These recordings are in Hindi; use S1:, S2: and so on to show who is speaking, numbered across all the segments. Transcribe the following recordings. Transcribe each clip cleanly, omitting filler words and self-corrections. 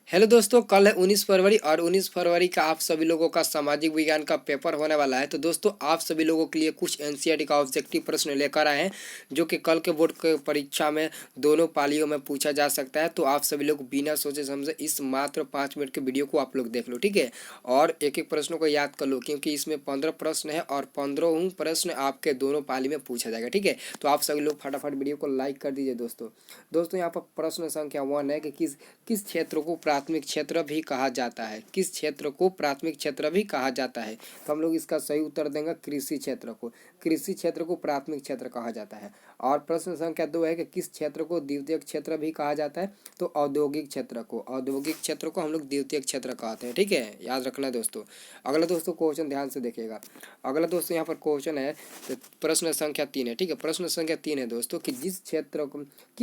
S1: हेलो दोस्तों, कल है 19 फरवरी और 19 फरवरी का आप सभी लोगों का सामाजिक विज्ञान का पेपर होने वाला है। तो दोस्तों आप सभी लोगों के लिए कुछ एनसीईआरटी का ऑब्जेक्टिव प्रश्न लेकर आए हैं जो कि कल के बोर्ड के परीक्षा में दोनों पालियों में पूछा जा सकता है। तो आप सभी लोग बिना सोचे समझे इस मात्र 5 मिनट के वीडियो को आप लोग देख लो, ठीक है। और एक एक प्रश्नों को याद कर लो क्योंकि इसमें 15 प्रश्न है और 15 प्रश्न आपके दोनों पाली में पूछा जाएगा, ठीक है। तो आप सभी लोग फटाफट वीडियो को लाइक कर दीजिए दोस्तों यहाँ पर प्रश्न संख्या 1 है कि किस क्षेत्र को प्राथमिक क्षेत्र भी कहा जाता है। किस क्षेत्र को प्राथमिक क्षेत्र भी कहा जाता है। तो हम लोग इसका सही उत्तर देंगे कृषि क्षेत्र को। कृषि क्षेत्र को प्राथमिक क्षेत्र कहा जाता है। और प्रश्न संख्या 2 है कि किस क्षेत्र को द्वितीयक क्षेत्र भी कहा जाता है। तो औद्योगिक क्षेत्र को हम लोग द्वितीयक क्षेत्र कहते हैं, ठीक है। याद रखना दोस्तों। अगला दोस्तों क्वेश्चन ध्यान से देखिएगा। अगला दोस्तों यहाँ पर क्वेश्चन है तो प्रश्न संख्या 3 है, ठीक है। प्रश्न संख्या 3 है दोस्तों कि किस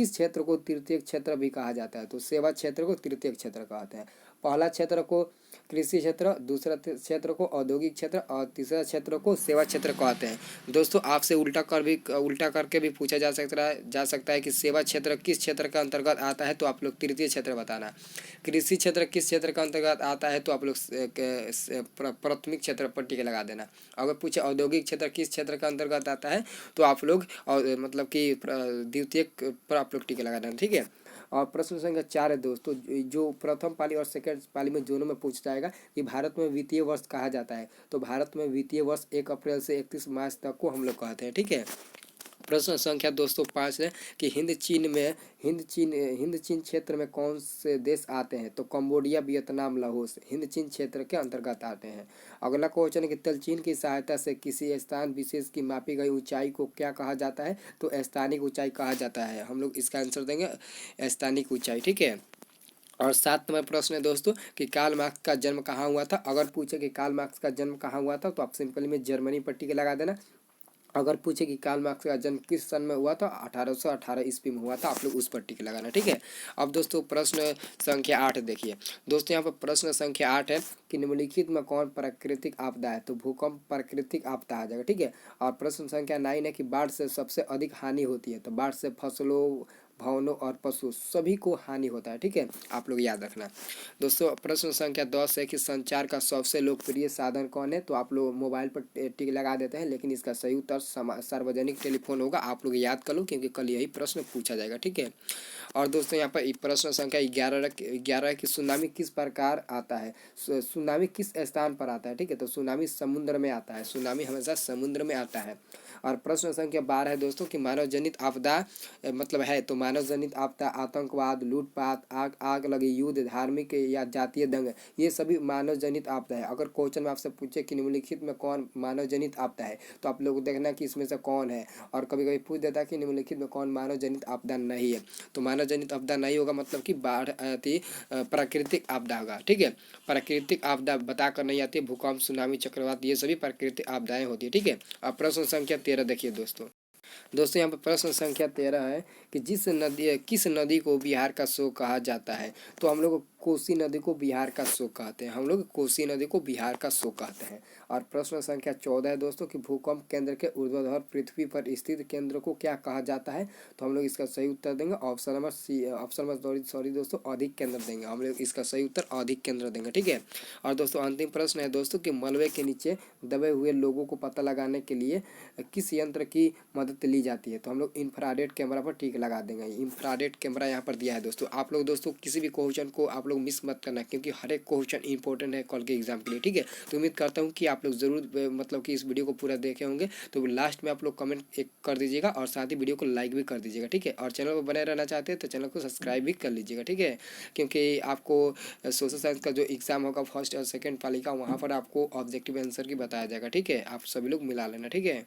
S1: क्षेत्र को तृतीयक क्षेत्र भी कहा जाता है। तो सेवा क्षेत्र को तृतीयक क्षेत्र कहते हैं। पहला क्षेत्र को कृषि क्षेत्र, दूसरा क्षेत्र को औद्योगिक क्षेत्र और तीसरा क्षेत्र को सेवा क्षेत्र कहते हैं। दोस्तों आपसे उल्टा करके भी पूछा जा सकता है कि सेवा क्षेत्र किस क्षेत्र का अंतर्गत आता है। तो आप लोग तृतीय क्षेत्र बताना। कृषि क्षेत्र किस क्षेत्र का अंतर्गत आता है। तो आप लोग प्राथमिक क्षेत्र पर टिक लगा देना। अगर पूछे औद्योगिक क्षेत्र किस क्षेत्र का अंतर्गत आता है तो आप लोग मतलब कि द्वितीयक पर आप लोग टिक लगा देना, ठीक है। और प्रश्न संख्या 4 है दोस्तों जो प्रथम पाली और सेकंड पाली में दोनों में पूछा जाएगा कि भारत में वित्तीय वर्ष कहा जाता है। तो भारत में वित्तीय वर्ष 1 अप्रैल से 31 मार्च तक को हम लोग कहते हैं, ठीक है। प्रश्न संख्या दोस्तों 5 है कि हिंद चीन क्षेत्र में कौन से देश आते हैं। तो कंबोडिया, वियतनाम, लाओस हिंद चीन क्षेत्र के अंतर्गत आते हैं। अगला क्वेश्चन है कि तलचीन की सहायता से किसी स्थान विशेष की मापी गई ऊंचाई को क्या कहा जाता है। तो स्थानिक ऊंचाई कहा जाता है। हम लोग इसका आंसर देंगे स्थानिक ऊंचाई, ठीक है। और 7वां प्रश्न है दोस्तों कि कार्ल मार्क्स का जन्म कहाँ हुआ था। अगर पूछे कि कार्ल मार्क्स का जन्म कहाँ हुआ था तो आप सिंपली में जर्मनी पर टिक लगा देना। अगर पूछे कि कार्ल मार्क्स का जन्म किस सन में हुआ था 1818 ईस्वी में हुआ था। आप लोग उस पर टिक लगाना, ठीक है। अब दोस्तों प्रश्न संख्या 8 देखिए दोस्तों यहाँ पर प्रश्न संख्या 8 है कि निम्नलिखित में कौन प्राकृतिक आपदा है। तो भूकंप प्राकृतिक आपदा आ जाएगा, ठीक है। और प्रश्न संख्या 9 है कि बाढ़ से सबसे अधिक हानि होती है। तो बाढ़ से फसलों, भवनों और पशु सभी को हानि होता है, ठीक है। आप लोग याद रखना दोस्तों। प्रश्न संख्या 10 है कि संचार का सबसे लोकप्रिय साधन कौन है। तो आप लोग मोबाइल पर टिक लगा देते हैं लेकिन इसका सही उत्तर सार्वजनिक टेलीफोन होगा। आप लोग याद कर लो क्योंकि कल यही प्रश्न पूछा जाएगा, ठीक है। और दोस्तों यहाँ पर प्रश्न संख्या 11 की सुनामी किस प्रकार आता है। सुनामी किस स्थान पर आता है, ठीक है। तो सुनामी समुद्र में आता है। सुनामी हमेशा समुद्र में आता है। और प्रश्न संख्या 12 है दोस्तों कि मानव जनित आपदा मतलब है। तो मानव जनित आपदा आतंकवाद, लूटपाट, आग लगी, युद्ध, धार्मिक या जातीय दंग ये सभी मानव जनित आपदा है। अगर क्वेश्चन में आपसे पूछे कि निम्नलिखित में कौन मानव जनित आपदा है तो आप लोग देखना कि इसमें से कौन है। और कभी कभी पूछ देता है कि निम्नलिखित में कौन मानव जनित आपदा नहीं है। तो मानव जनित आपदा नहीं होगा मतलब कि बाढ़ आती प्राकृतिक आपदा होगा, ठीक है। प्राकृतिक आपदा बताकर नहीं आती। भूकंप, सुनामी, चक्रवात ये सभी प्राकृतिक आपदाएं होती है, ठीक है। अब प्रश्न संख्या 13 देखिए दोस्तों यहाँ पर प्रश्न संख्या 13 है कि किस नदी को बिहार का शोक कहा जाता है। तो हम लोग कोसी नदी को बिहार का शोक कहते हैं। हम लोग कोसी नदी को बिहार का शोक कहते हैं। और प्रश्न संख्या 14 है दोस्तों कि भूकंप केंद्र के ऊर्ध्वाधर पृथ्वी पर स्थित केंद्र को क्या कहा जाता है। तो हम लोग इसका सही उत्तर देंगे option number C. Option number sorry दोस्तों अधिक केंद्र देंगे। हम लोग इसका सही उत्तर अधिक केंद्र देंगे, ठीक है। और दोस्तों अंतिम प्रश्न है दोस्तों कि मलबे के नीचे दबे हुए लोगों को पता लगाने के लिए किस यंत्र की मदद ली जाती है। तो हम लोग इंफ्रारेड कैमरा पर टिक लगा देंगे। इंफ्रारेड कैमरा यहाँ पर दिया है दोस्तों। आप लोग दोस्तों किसी भी क्वेश्चन को आप लोग मिस मत करना क्योंकि हर एक क्वेश्चन इंपॉर्टेंट है कल के एग्जाम के लिए, ठीक है। तो उम्मीद करता हूँ कि आप लोग जरूर मतलब कि इस वीडियो को पूरा देखे होंगे। तो लास्ट में आप लोग कमेंट एक कर दीजिएगा और साथ ही वीडियो को लाइक भी कर दीजिएगा, ठीक है। और चैनल पर बने रहना चाहते हैं तो चैनल को सब्सक्राइब भी कर लीजिएगा, ठीक है। क्योंकि आपको सोशल साइंस का जो एग्जाम होगा फर्स्ट और सेकेंड पाली का वहाँ पर आपको ऑब्जेक्टिव आंसर की बताया जाएगा, ठीक है। आप सभी लोग मिला लेना, ठीक है।